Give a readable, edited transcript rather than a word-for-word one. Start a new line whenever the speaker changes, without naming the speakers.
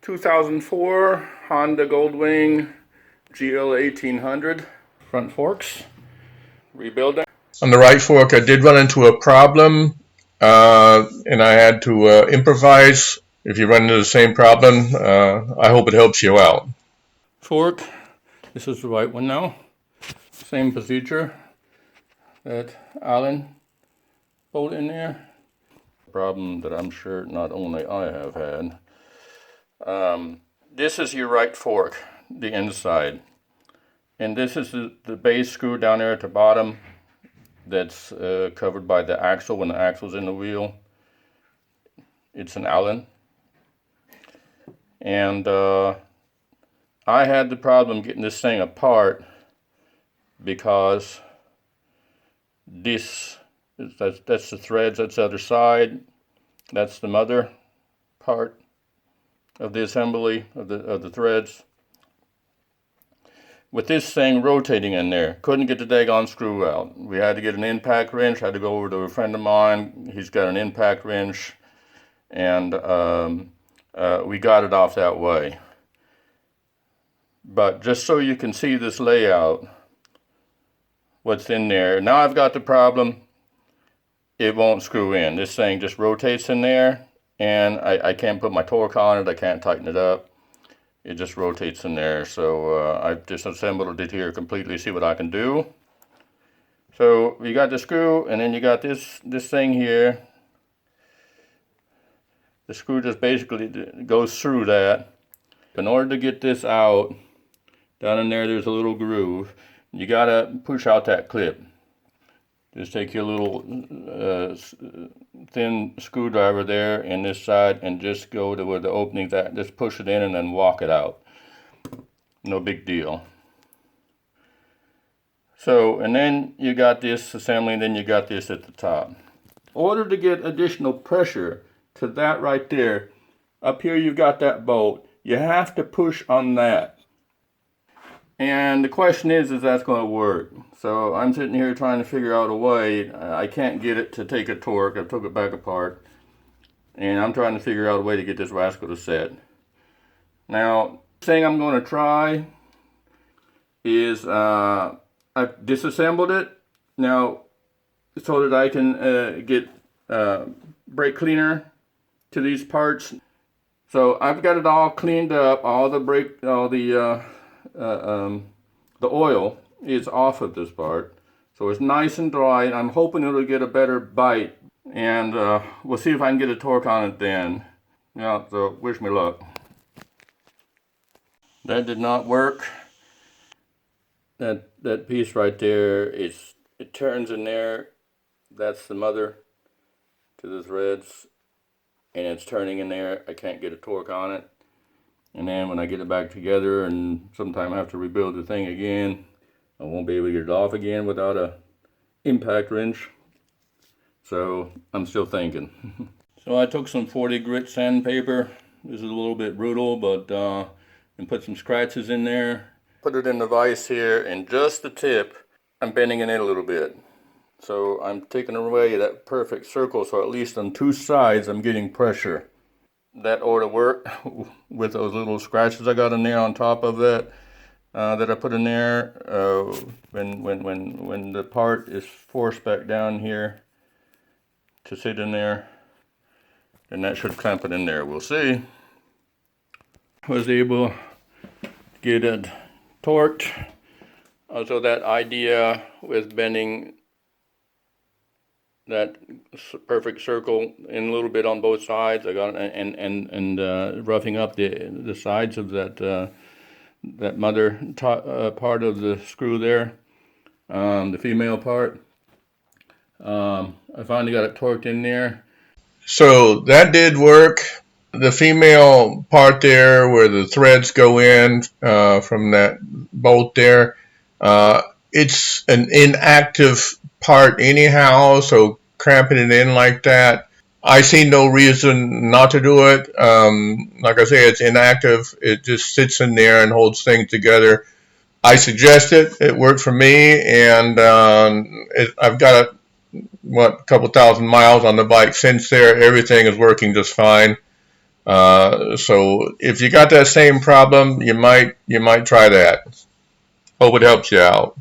2004 Honda Goldwing GL1800 front forks, rebuilding.
On the right fork, I did run into a problem, and I had to improvise. If you run into the same problem, I hope it helps you out.
Fork, this is the right one now. Same procedure that Allen put in there. Problem that I'm sure not only I have had. This is your right fork, the inside. And this is the base screw down there at the bottom that's covered by the axle when the axle's in the wheel. It's an Allen. And I had the problem getting this thing apart because that's the threads, that's the other side, that's the mother part of the assembly of the threads. With this thing rotating in there, couldn't get the daggone screw out. We had to get an impact wrench. Had to go over to a friend of mine. He's got an impact wrench, and we got it off that way. But just so you can see this layout, what's in there. Now I've got the problem. It won't screw in. This thing just rotates in there, and I can't put my torque on it. I can't tighten it up. It just rotates in there. So I've disassembled it here completely. See what I can do. So you got the screw, and then you got this thing here. The screw just basically goes through that. In order to get this out, down in there there's a little groove. You gotta push out that clip. Just take your little thin screwdriver there in this side and just go to where the opening's at. Just push it in and then walk it out. No big deal. So, and then you got this assembly, and then you got this at the top. In order to get additional pressure to that right there, up here you've got that bolt. You have to push on that. And the question is that's going to work? So I'm sitting here trying to figure out a way. I can't get it to take a torque. I took it back apart. And I'm trying to figure out a way to get this rascal to set. Now, the thing I'm going to try is I've disassembled it now so that I can get brake cleaner to these parts. So I've got it all cleaned up. All the oil is off of this part, so it's nice and dry, and I'm hoping it'll get a better bite, and we'll see if I can get a torque on it then. Yeah, so wish me luck. That did not work. That piece right there, it turns in there. That's the mother to the threads, and it's turning in there. I can't get a torque on it. And then when I get it back together, and sometime I have to rebuild the thing again, I won't be able to get it off again without a impact wrench. So I'm still thinking. So I took some 40 grit sandpaper. This is a little bit brutal, but and put some scratches in there. Put it in the vise here, and just the tip, I'm bending it in a little bit. So I'm taking away that perfect circle, so at least on two sides I'm getting pressure. That ought to work with those little scratches I got in there on top of that that I put in there. When the part is forced back down here to sit in there, then that should clamp it in there. We'll see. Was able to get it torqued. Also, that idea with bending that perfect circle in a little bit on both sides. I got it, and roughing up the sides of that mother part of the screw there, the female part. I finally got it torqued in there.
So that did work. The female part there where the threads go in from that bolt there, it's an inactive part anyhow, so cramping it in like that, I see no reason not to do it. Like I say, it's inactive. It just sits in there and holds things together. I suggest it. It worked for me, and I've got a couple thousand miles on the bike since there. Everything is working just fine. So if you got that same problem, you might try that. Hope it helps you out.